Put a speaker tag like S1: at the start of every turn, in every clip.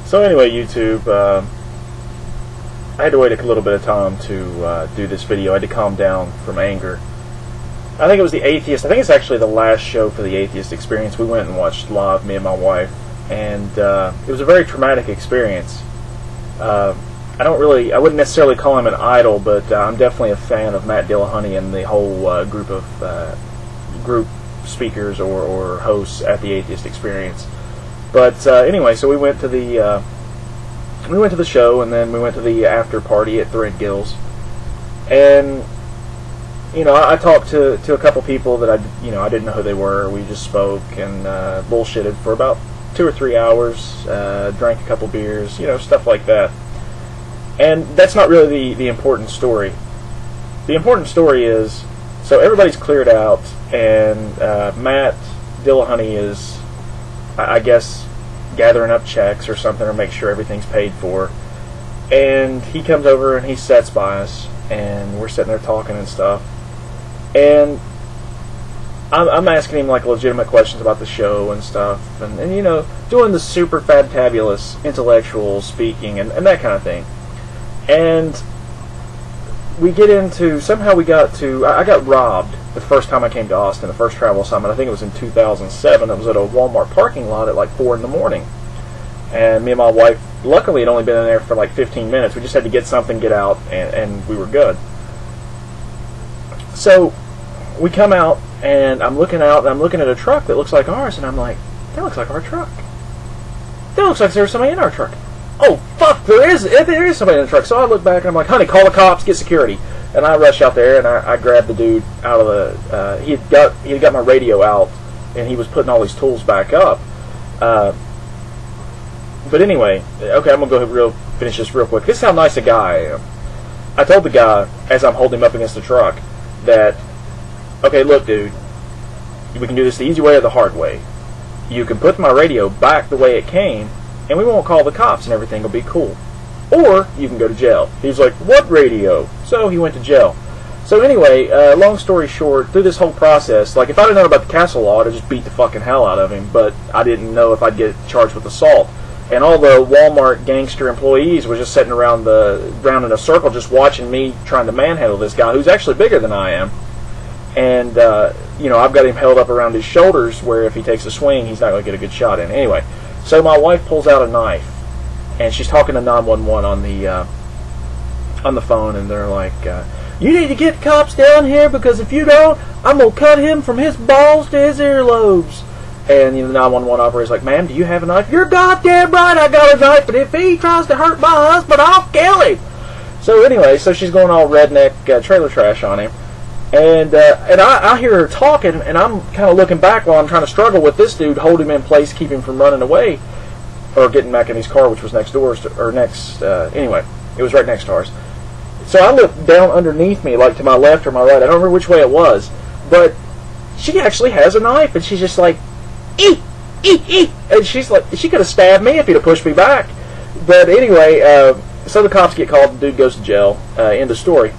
S1: So anyway, YouTube, I had to wait a little bit of time to do this video. I had to calm down from anger. I think it was the Atheist. I think it's actually the last show for the Atheist Experience. We went and watched live, me and my wife, and it was a very traumatic experience. I wouldn't necessarily call him an idol, but I'm definitely a fan of Matt Dillahunty and the whole group of group speakers or hosts at the Atheist Experience. But anyway, so we went to the show, and then we went to the after party at Threadgill's, and you know, I talked to a couple people that I didn't know who they were. We just spoke and bullshitted for about 2 or 3 hours, drank a couple beers, you know, stuff like that. And that's not really the important story. The important story is, so everybody's cleared out, and Matt Dillahunty is, I guess, gathering up checks or something to make sure everything's paid for. And he comes over and he sits by us, and we're sitting there talking and stuff. And I'm asking him like legitimate questions about the show and stuff, and you know, doing the super fantabulous intellectual speaking and that kind of thing. And we get into, somehow we got to, I got robbed the first time I came to Austin, the first travel assignment. I think it was in 2007. It was at a Walmart parking lot at like 4 in the morning. And me and my wife, luckily, had only been in there for like 15 minutes. We just had to get something, get out, and we were good. So we come out, and I'm looking out, and I'm looking at a truck that looks like ours, and I'm like, that looks like our truck. That looks like there's somebody in our truck. Oh, fuck, there is somebody in the truck. So I look back, and I'm like, honey, call the cops, get security. And I rush out there, and I grabbed the dude out of the, he had got my radio out, and he was putting all these tools back up. But anyway, okay, I'm going to go finish this real quick. This is how nice a guy I am. I told the guy, as I'm holding him up against the truck, that, okay, look, dude, we can do this the easy way or the hard way. You can put my radio back the way it came, and we won't call the cops, and everything will be cool. Or you can go to jail. He's like, what radio? So he went to jail. So anyway, long story short, through this whole process, like if I'd have known about the castle law, I'd have just beat the fucking hell out of him, but I didn't know if I'd get charged with assault. And all the Walmart gangster employees were just sitting around in a circle just watching me trying to manhandle this guy who's actually bigger than I am. And, you know, I've got him held up around his shoulders where if he takes a swing, he's not going to get a good shot in. Anyway, so my wife pulls out a knife, and she's talking to 911 on the phone, and they're like, you need to get cops down here, because if you don't, I'm going to cut him from his balls to his earlobes. And you know, the 911 operator's like, ma'am, do you have a knife? You're goddamn right, I got a knife, but if he tries to hurt my husband, I'll kill him. So anyway, so she's going all redneck trailer trash on him. And I hear her talking, and I'm kind of looking back while I'm trying to struggle with this dude, hold him in place, keep him from running away, or getting back in his car, which was next door, anyway, it was right next to ours. So I looked down underneath me, like to my left or my right, I don't remember which way it was, but she actually has a knife, and she's just like, ee, ee, ee, and she's like, she could have stabbed me if he'd have pushed me back. But anyway, so the cops get called, the dude goes to jail, end of story.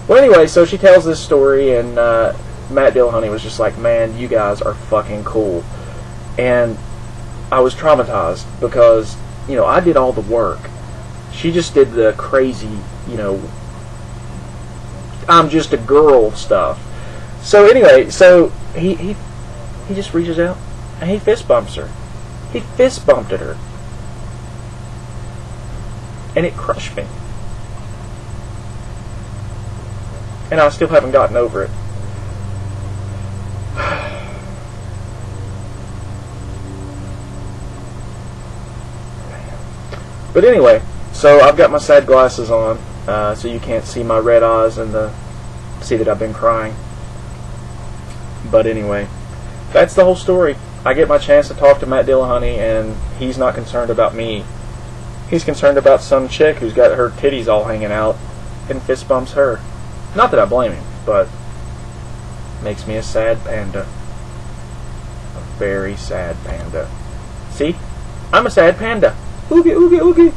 S1: Well, anyway, so she tells this story, and Matt Dillahunty was just like, man, you guys are fucking cool. And I was traumatized because, you know, I did all the work. She just did the crazy, you know, I'm just a girl stuff. So anyway, so he just reaches out and he fist bumps her. He fist bumped at her. And it crushed me. And I still haven't gotten over it. But anyway, so I've got my sad glasses on, so you can't see my red eyes and see that I've been crying. But anyway, that's the whole story. I get my chance to talk to Matt Dillahunty, and he's not concerned about me. He's concerned about some chick who's got her titties all hanging out and fist bumps her. Not that I blame him, but makes me a sad panda. A very sad panda. See? I'm a sad panda. Oogie, oogie, oogie.